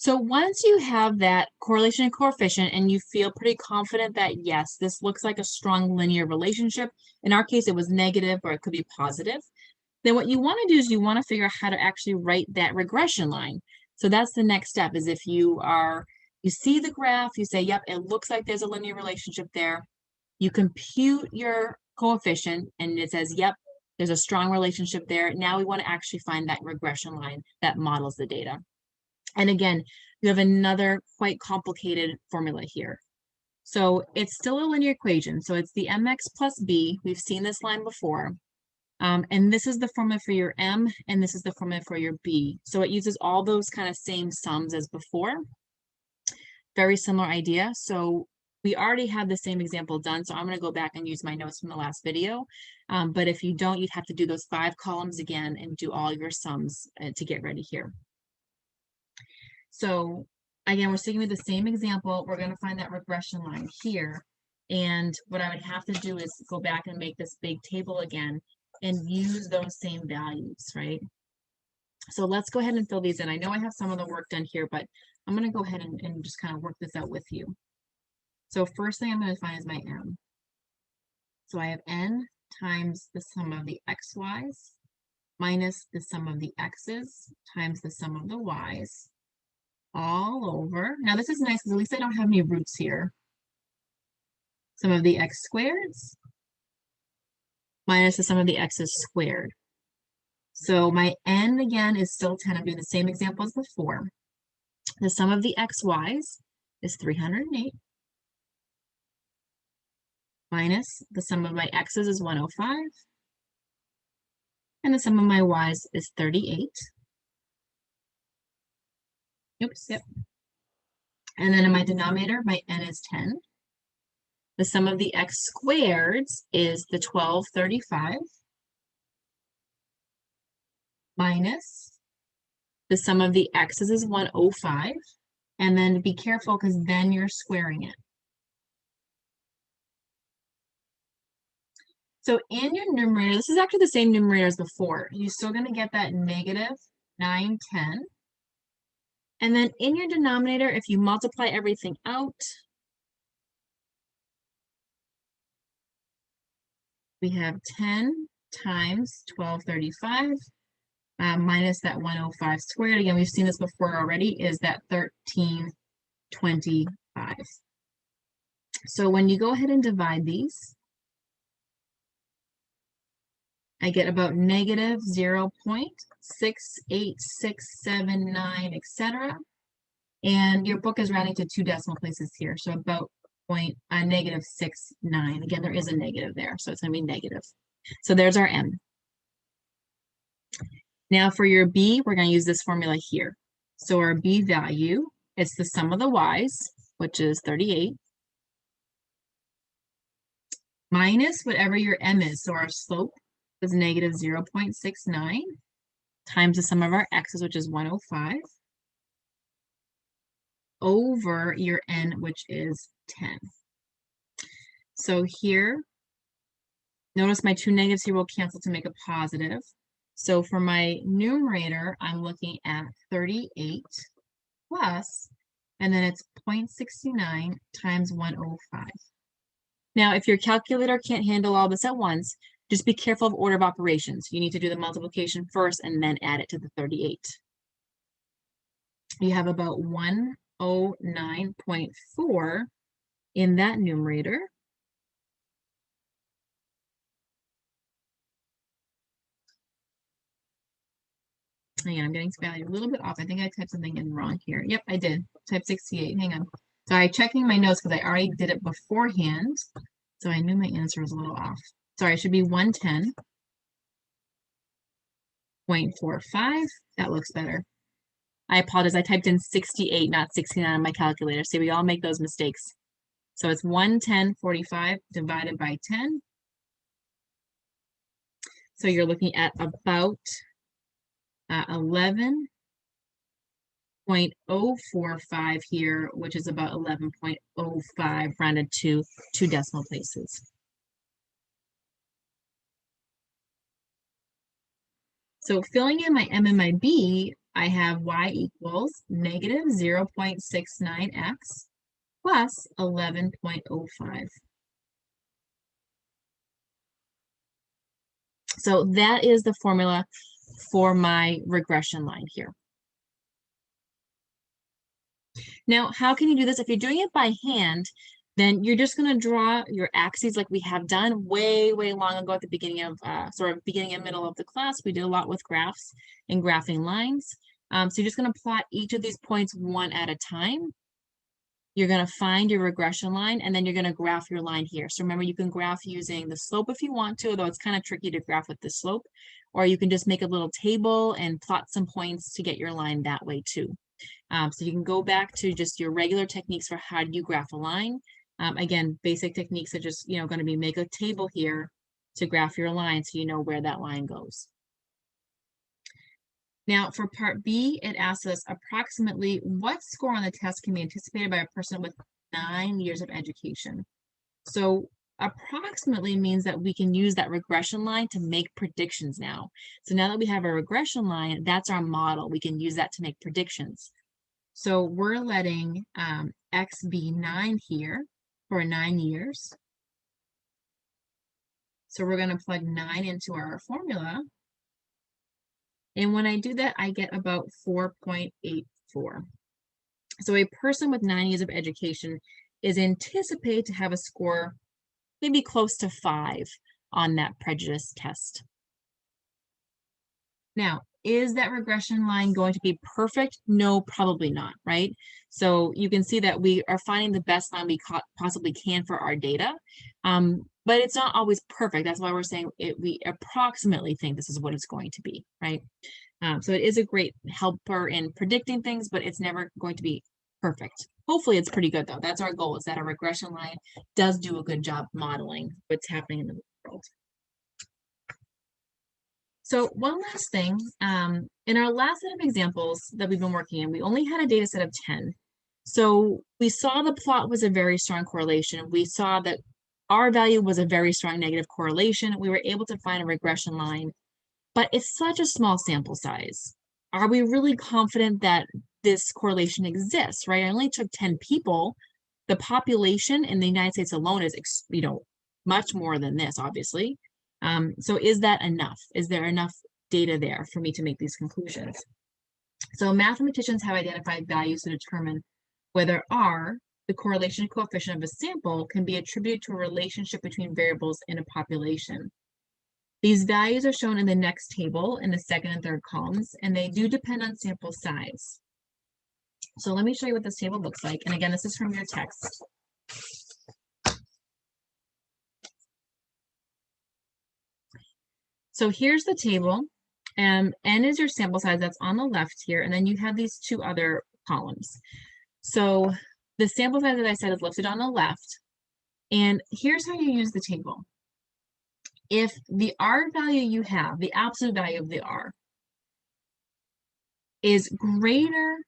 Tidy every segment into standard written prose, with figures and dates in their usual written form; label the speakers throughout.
Speaker 1: So once you have that correlation and coefficient and you feel pretty confident that yes, this looks like a strong linear relationship, in our case it was negative or it could be positive, then what you want to do is you want to figure out how to actually write that regression line. So that's the next step is if you see the graph, you say, yep, it looks like there's a linear relationship there. You compute your coefficient and it says, yep, there's a strong relationship there. Now we want to actually find that regression line that models the data. And again, you have another quite complicated formula here. So it's still a linear equation. So it's the mx plus b. We've seen this line before. And this is the formula for your m, and this is the formula for your b. So it uses all those kind of same sums as before. Very similar idea. So we already have the same example done, so I'm going to go back and use my notes from the last video. But if you don't, you'd have to do those 5 columns again and do all your sums to get ready here. So again, we're sticking with the same example. We're going to find that regression line here. And what I would have to do is go back and make this big table again and use those same values, right? So let's go ahead and fill these in. I know I have some of the work done here, but I'm going to go ahead and just kind of work this out with you. So first thing I'm going to find is my m. So I have n times the sum of the xy's minus the sum of the x's times the sum of the y's all over. Now this is nice because at least I don't have any roots here. Sum of the x squareds minus the sum of the x's squared. So my n again is still 10. I'm doing the same example as before. The sum of the xy's is 308 minus the sum of my x's is 105 and the sum of my y's is 38. Oops, yep. And then in my denominator, my n is 10. The sum of the x squareds is the 1235 minus the sum of the x's is 105. And then be careful because then you're squaring it. So in your numerator, this is actually the same numerator as before. You're still going to get that negative 910. And then in your denominator, if you multiply everything out, we have 10 times 1235 minus that 105 squared. Again, we've seen this before already, is that 1325. So when you go ahead and divide these, I get about negative 0.68679, etc. And your book is rounding to 2 decimal places here, so about negative 69. Again, there is a negative there, so it's going to be negative. So there's our m. Now for your b, we're going to use this formula here. So our b value, it's the sum of the y's, which is 38, minus whatever your m is. So our slope is negative 0.69 times the sum of our x's, which is 105, over your n, which is 10. So here, notice my 2 negatives here will cancel to make a positive. So for my numerator, I'm looking at 38 plus, and then it's 0.69 times 105. Now, if your calculator can't handle all this at once, just be careful of order of operations. You need to do the multiplication first and then add it to the 38. You have about 109.4 in that numerator. Hang on, I'm getting this value a little bit off. I think I typed something in wrong here. Yep, I did. Type 68. Hang on. So I'm checking my notes because I already did it beforehand. So I knew my answer was a little off. Sorry, it should be 110.45. That looks better. I apologize. I typed in 68, not 69 on my calculator. See, we all make those mistakes. So it's 110.45 divided by 10. So you're looking at about 11.045 here, which is about 11.05 rounded to 2 decimal places. So filling in my m and my b, I have y equals negative 0.69x plus 11.05. So that is the formula for my regression line here. Now, how can you do this? If you're doing it by hand, then you're just going to draw your axes like we have done way long ago at the beginning of, beginning and middle of the class. We did a lot with graphs and graphing lines. So you're just going to plot each of these points one at a time. You're going to find your regression line, and then you're going to graph your line here. So remember, you can graph using the slope if you want to, although it's kind of tricky to graph with the slope, or you can just make a little table and plot some points to get your line that way too. So you can go back to just your regular techniques for how do you graph a line. Again, basic techniques are just, going to be make a table here to graph your line so you know where that line goes. Now, for part B, it asks us approximately what score on the test can be anticipated by a person with 9 years of education. So approximately means that we can use that regression line to make predictions now. So now that we have a regression line, that's our model. We can use that to make predictions. So we're letting X be 9 here for 9 years. So we're going to plug 9 into our formula. And when I do that, I get about 4.84. So a person with 9 years of education is anticipated to have a score maybe close to 5 on that prejudice test. Now, is that regression line going to be perfect? No, probably not, right? So you can see that we are finding the best line we possibly can for our data, but it's not always perfect. That's why we're saying we approximately think this is what it's going to be, right? So it is a great helper in predicting things, but it's never going to be perfect. Hopefully it's pretty good though. That's our goal, is that a regression line does do a good job modeling what's happening in the world. So one last thing, in our last set of examples that we've been working in, we only had a data set of 10. So we saw the plot was a very strong correlation. We saw that R value was a very strong negative correlation. We were able to find a regression line, but it's such a small sample size. Are we really confident that this correlation exists, right? I only took 10 people. The population in the United States alone is, much more than this, obviously. So is that enough? Is there enough data there for me to make these conclusions? So mathematicians have identified values to determine whether R, the correlation coefficient of a sample, can be attributed to a relationship between variables in a population. These values are shown in the next table in the second and third columns, and they do depend on sample size. So let me show you what this table looks like. And again, this is from your text. So here's the table, and N is your sample size that's on the left here, and then you have these two other columns. So the sample size, as I said, is listed on the left, and here's how you use the table. If the R value you have, the absolute value of the R, is greater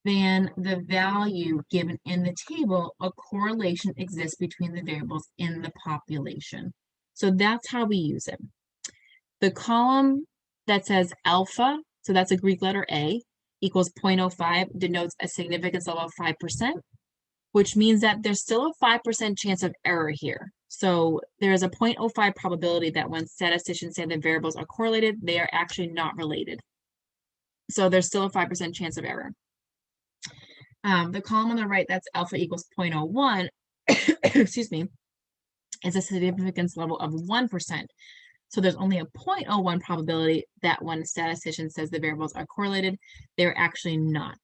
Speaker 1: than the value given in the table, a correlation exists between the variables in the population. So that's how we use it. The column that says alpha, so that's a Greek letter A, equals 0.05, denotes a significance level of 5%, which means that there's still a 5% chance of error here. So there is a 0.05 probability that when statisticians say the variables are correlated, they are actually not related. So there's still a 5% chance of error. The column on the right, that's alpha equals 0.01, excuse me, is a significance level of 1%. So there's only a 0.01 probability that when a statistician says the variables are correlated, they're actually not.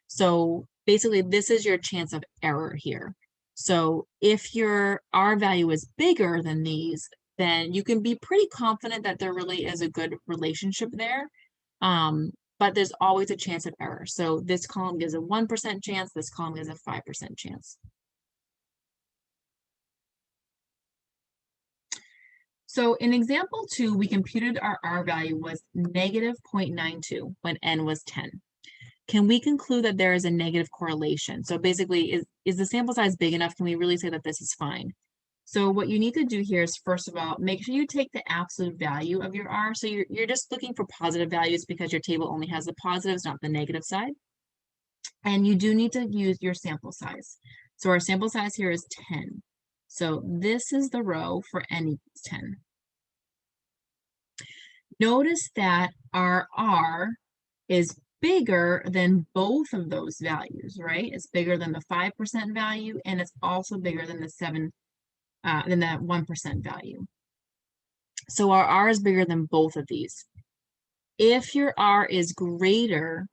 Speaker 1: So basically, this is your chance of error here. So if your R value is bigger than these, then you can be pretty confident that there really is a good relationship there. But there's always a chance of error. So this column gives a 1% chance, this column gives a 5% chance. So in example 2, we computed our R value was negative 0.92 when N was 10. Can we conclude that there is a negative correlation? So basically, is the sample size big enough? Can we really say that this is fine? So what you need to do here is, first of all, make sure you take the absolute value of your R. So you're just looking for positive values because your table only has the positives, not the negative side. And you do need to use your sample size. So our sample size here is 10. So this is the row for n equals 10. Notice that our R is bigger than both of those values, right? It's bigger than the 5% value, and it's also bigger than the 1% value. So our R is bigger than both of these. If your R is greater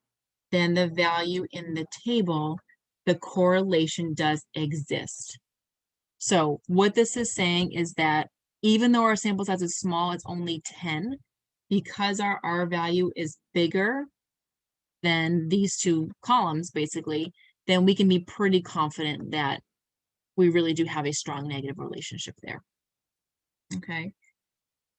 Speaker 1: than the value in the table, the correlation does exist. So what this is saying is that even though our sample size is small, it's only 10, because our R value is bigger than these two columns, basically, then we can be pretty confident that we really do have a strong negative relationship there. Okay.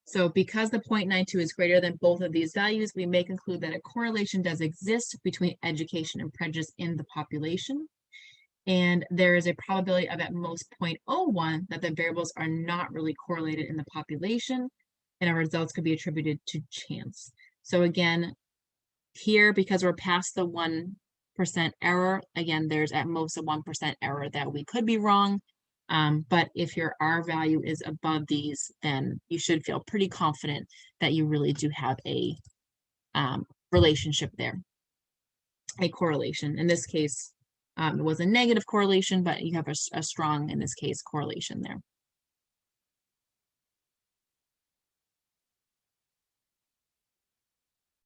Speaker 1: So because the 0.92 is greater than both of these values, we may conclude that a correlation does exist between education and prejudice in the population. And there is a probability of at most 0.01 that the variables are not really correlated in the population, and our results could be attributed to chance. So again, here, because we're past the 1% error, again, there's at most a 1% error that we could be wrong. But if your R value is above these, then you should feel pretty confident that you really do have a relationship there, a correlation. In this case, it was a negative correlation, but you have a strong, in this case, correlation there.